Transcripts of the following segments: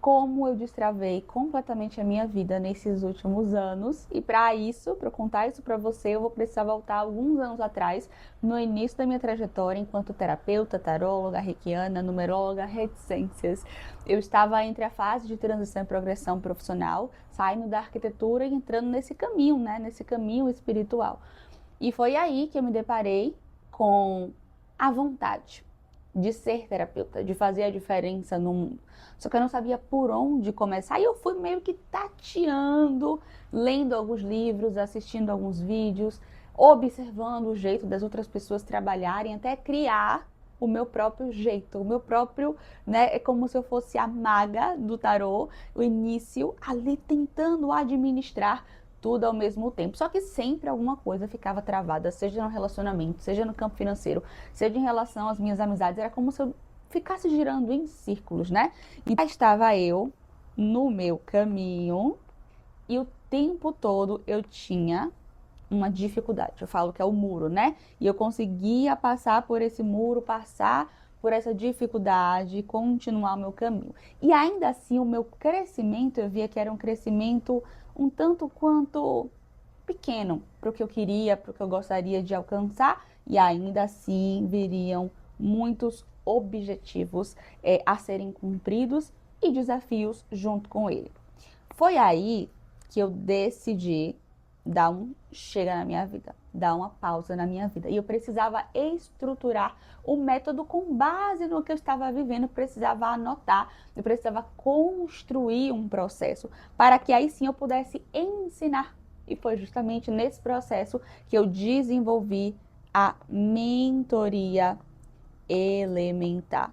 como eu destravei completamente a minha vida nesses últimos anos. E para isso, para contar isso para você, eu vou precisar voltar alguns anos atrás, no início da minha trajetória enquanto terapeuta, taróloga, reikiana, numeróloga, reticências. Eu estava entre a fase de transição e progressão profissional, saindo da arquitetura e entrando nesse caminho, né? Nesse caminho espiritual. E foi aí que eu me deparei com a vontade de ser terapeuta, de fazer a diferença no mundo. Só que eu não sabia por onde começar e eu fui meio que tateando, lendo alguns livros, assistindo alguns vídeos, observando o jeito das outras pessoas trabalharem, até criar o meu próprio jeito, o meu próprio, né? É como se eu fosse a maga do tarô, o início ali tentando administrar tudo ao mesmo tempo. Só que sempre alguma coisa ficava travada, seja no relacionamento, seja no campo financeiro, seja em relação às minhas amizades. Era como se eu ficasse girando em círculos, né? E lá estava eu no meu caminho e o tempo todo eu tinha uma dificuldade. Eu falo que é o muro, né? E eu conseguia passar por esse muro, passar por essa dificuldade e continuar o meu caminho. E ainda assim, o meu crescimento, eu via que era um crescimento um tanto quanto pequeno para o que eu queria, para o que eu gostaria de alcançar, e ainda assim viriam muitos objetivos a serem cumpridos e desafios junto com ele. Foi aí que eu decidi dar um chega na minha vida, dar uma pausa na minha vida. E eu precisava estruturar o método com base no que eu estava vivendo, precisava anotar, eu precisava construir um processo para que aí sim eu pudesse ensinar. E foi justamente nesse processo que eu desenvolvi a mentoria elementar.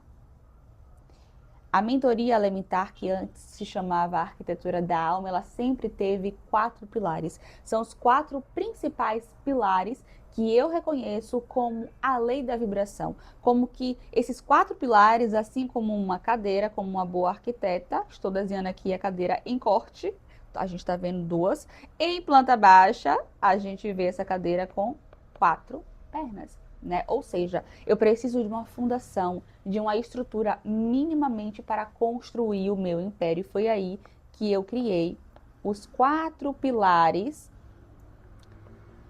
A mentoria elementar, que antes se chamava Arquitetura da Alma, ela sempre teve 4 pilares. São os 4 principais pilares que eu reconheço como a lei da vibração. Como que esses 4 pilares, assim como uma cadeira, como uma boa arquiteta, estou desenhando aqui a cadeira em corte, a gente está vendo 2. Em planta baixa, a gente vê essa cadeira com 4 pernas, né? Ou seja, eu preciso de uma fundação, de uma estrutura minimamente para construir o meu império. E foi aí que eu criei os 4 pilares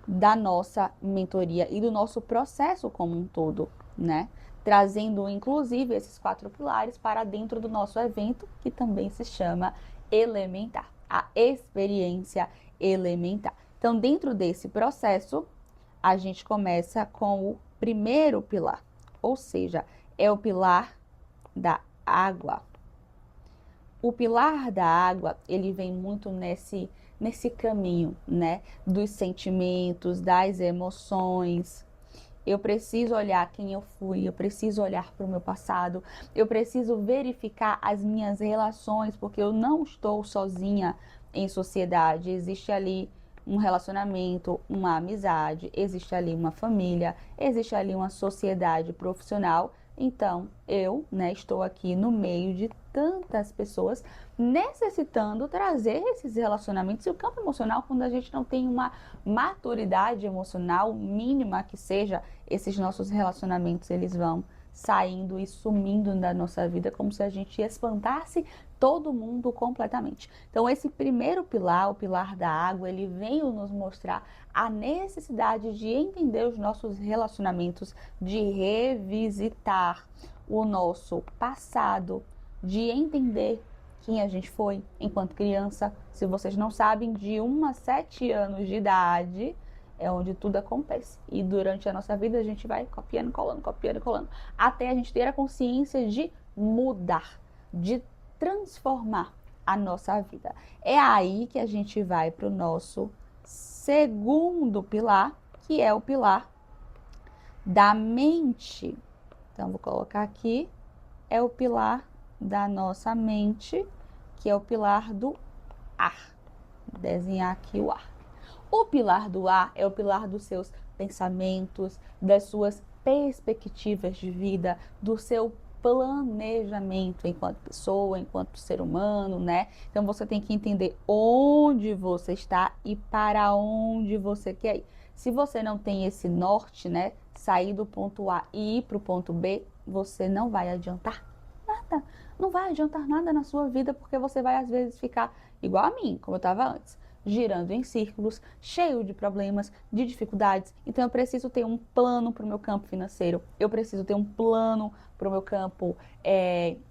da nossa mentoria e do nosso processo como um todo, né? Trazendo inclusive esses 4 pilares para dentro do nosso evento, que também se chama Elementar, a experiência elementar. Então, dentro desse processo, a gente começa com o primeiro pilar, ou seja, é o pilar da água. O pilar da água, ele vem muito nesse caminho, né? Dos sentimentos, das emoções. Eu preciso olhar quem eu fui, eu preciso olhar para o meu passado, eu preciso verificar as minhas relações, porque eu não estou sozinha em sociedade. Existe ali um relacionamento, uma amizade, existe ali uma família, existe ali uma sociedade profissional. Então, eu, né, estou aqui no meio de tantas pessoas necessitando trazer esses relacionamentos. E o campo emocional, quando a gente não tem uma maturidade emocional mínima que seja, esses nossos relacionamentos, eles vão saindo e sumindo da nossa vida, como se a gente espantasse todo mundo completamente. Então, esse primeiro pilar, o pilar da água, ele veio nos mostrar a necessidade de entender os nossos relacionamentos, de revisitar o nosso passado, de entender quem a gente foi enquanto criança. Se vocês não sabem, de 1 a 7 anos de idade é onde tudo acontece. E durante a nossa vida a gente vai copiando, colando, até a gente ter a consciência de mudar, de transformar a nossa vida. É aí que a gente vai para o nosso segundo pilar, que é o pilar da mente. Então, vou colocar aqui, é o pilar da nossa mente, que é o pilar do ar. Vou desenhar aqui o ar. O pilar do ar é o pilar dos seus pensamentos, das suas perspectivas de vida, do seu planejamento enquanto pessoa, enquanto ser humano, né? Então você tem que entender onde você está e para onde você quer ir. Se você não tem esse norte, né? Sair do ponto A e ir para o ponto B, você não vai adiantar nada. não vai adiantar nada na sua vida, porque você vai às vezes ficar igual a mim, como eu estava antes, girando em círculos, cheio de problemas, de dificuldades. Então eu preciso ter um plano para o meu campo financeiro, eu preciso ter um plano para o meu campo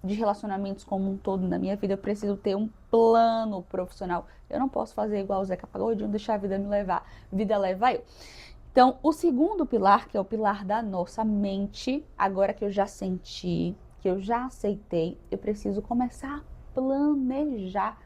de relacionamentos como um todo na minha vida, eu preciso ter um plano profissional. Eu não posso fazer igual o Zeca Pagodinho, deixar a vida me levar, vida leva eu. Então, o segundo pilar, que é o pilar da nossa mente, agora que eu já senti, que eu já aceitei, eu preciso começar a planejar,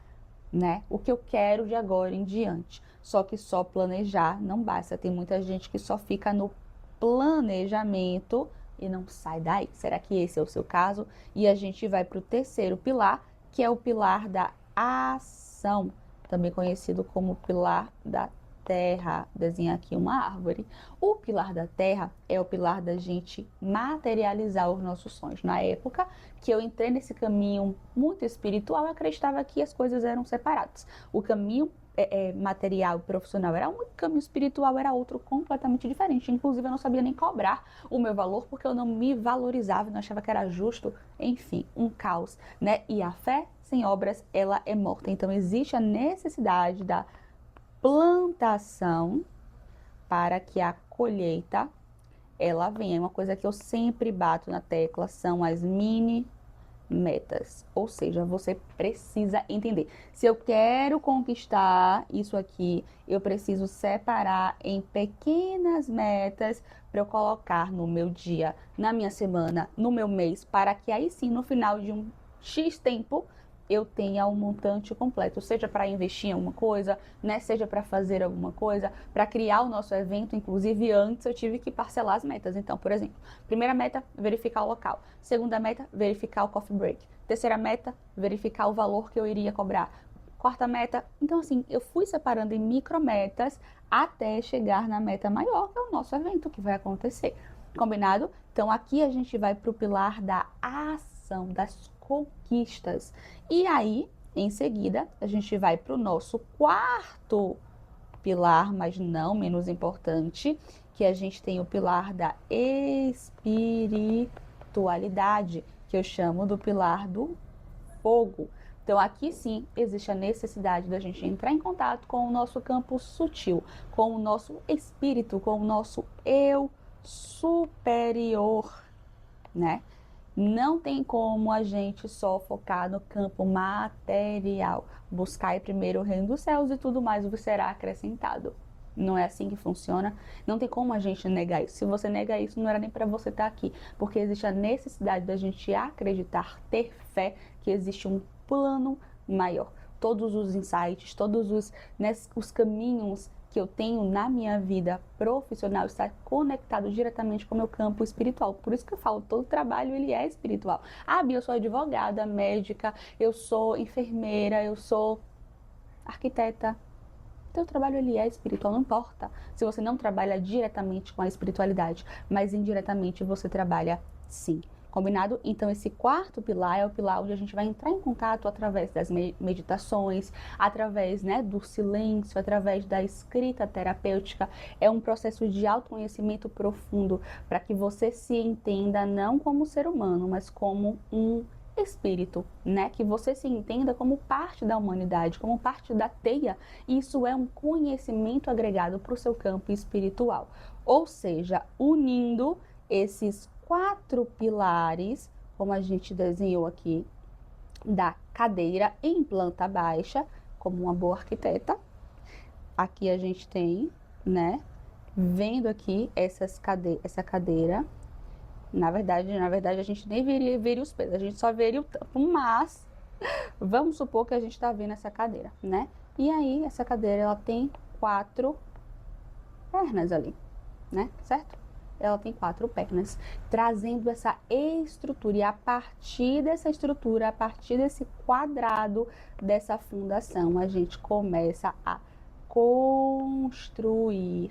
né? O que eu quero de agora em diante. Só que só planejar não basta. Tem muita gente que só fica no planejamento e não sai daí. Será que esse é o seu caso? E a gente vai para o terceiro pilar, que é o pilar da ação, também conhecido como pilar da terra. Desenhar aqui uma árvore. O pilar da terra é o pilar da gente materializar os nossos sonhos. Na época que eu entrei nesse caminho muito espiritual, eu acreditava que as coisas eram separadas. O caminho material e profissional era um, o caminho espiritual era outro completamente diferente. Inclusive, eu não sabia nem cobrar o meu valor, porque eu não me valorizava, não achava que era justo. Enfim, um caos, né? E a fé sem obras, ela é morta. Então, existe a necessidade da plantação para que a colheita ela venha. Uma coisa que eu sempre bato na tecla são as mini metas. Ou seja, você precisa entender. Se eu quero conquistar isso aqui, eu preciso separar em pequenas metas para eu colocar no meu dia, na minha semana, no meu mês, para que aí sim, no final de um X tempo, eu tenha um montante completo, seja para investir em alguma coisa, né? Seja para fazer alguma coisa, para criar o nosso evento. Inclusive, antes eu tive que parcelar as metas. Então, por exemplo, primeira meta, verificar o local. Segunda meta, verificar o coffee break. Terceira meta, verificar o valor que eu iria cobrar. Quarta meta, então assim, eu fui separando em micrometas até chegar na meta maior, que é o nosso evento que vai acontecer. Combinado? Então aqui a gente vai para o pilar da ação, das conquistas. E aí, em seguida, a gente vai para o nosso quarto pilar, mas não menos importante, que a gente tem o pilar da espiritualidade, que eu chamo do pilar do fogo. Então, aqui sim existe a necessidade da gente entrar em contato com o nosso campo sutil, com o nosso espírito, com o nosso eu superior, né? Não tem como a gente só focar no campo material. Buscar primeiro o reino dos céus e tudo mais vos será acrescentado. Não é assim que funciona. Não tem como a gente negar isso. Se você nega isso, não era nem para você estar aqui. Porque existe a necessidade da gente acreditar, ter fé que existe um plano maior. Todos os insights, todos os caminhos que eu tenho na minha vida profissional está conectado diretamente com o meu campo espiritual. Por isso que eu falo, todo trabalho ele é espiritual. Ah, Bia, eu sou advogada, médica, eu sou enfermeira, eu sou arquiteta. Teu trabalho ele é espiritual, não importa se você não trabalha diretamente com a espiritualidade, mas indiretamente você trabalha sim. Combinado? Então, esse quarto pilar é o pilar onde a gente vai entrar em contato através das meditações, através, né, do silêncio, através da escrita terapêutica. É um processo de autoconhecimento profundo para que você se entenda não como ser humano, mas como um espírito, né? Que você se entenda como parte da humanidade, como parte da teia. Isso é um conhecimento agregado para o seu campo espiritual. Ou seja, unindo esses quatro pilares, como a gente desenhou aqui, da cadeira em planta baixa, como uma boa arquiteta. Aqui a gente tem, né? Vendo aqui essa cadeira. Na verdade, a gente nem veria os pesos, a gente só veria o tampo, mas vamos supor que a gente está vendo essa cadeira, né? E aí, essa cadeira, ela tem quatro pernas ali, né? Certo? Ela tem quatro pernas, trazendo essa estrutura. E a partir dessa estrutura, a partir desse quadrado, dessa fundação, a gente começa a construir,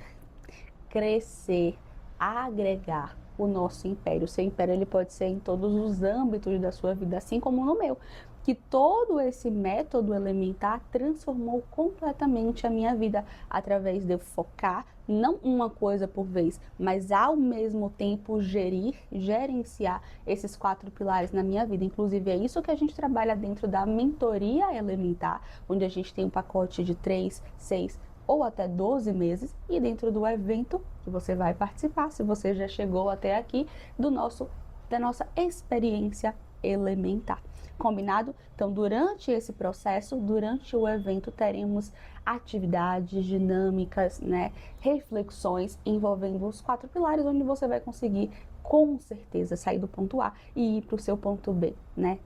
crescer, agregar o nosso império. O seu império ele pode ser em todos os âmbitos da sua vida, assim como no meu. que todo esse método elementar transformou completamente a minha vida através de eu focar, não uma coisa por vez, mas ao mesmo tempo gerenciar esses 4 pilares na minha vida. Inclusive, é isso que a gente trabalha dentro da mentoria elementar, onde a gente tem um pacote de 3, 6 ou até 12 meses, e dentro do evento que você vai participar, se você já chegou até aqui, da nossa experiência elementar. Combinado? Então, durante esse processo, durante o evento, teremos atividades, dinâmicas, né, reflexões envolvendo os 4 pilares, onde você vai conseguir, com certeza, sair do ponto A e ir para o seu ponto B, né?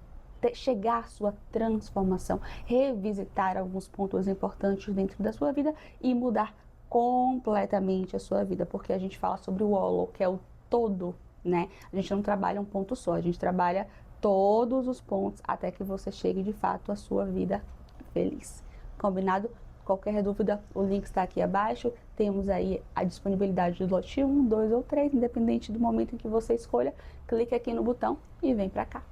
Chegar à sua transformação, revisitar alguns pontos importantes dentro da sua vida e mudar completamente a sua vida, porque a gente fala sobre o holo, que é o todo, né? A gente não trabalha um ponto só, a gente trabalha todos os pontos até que você chegue de fato à sua vida feliz. Combinado? Qualquer dúvida, o link está aqui abaixo. Temos aí a disponibilidade do lote 1, 2 ou 3, independente do momento em que você escolha. Clique aqui no botão e vem para cá.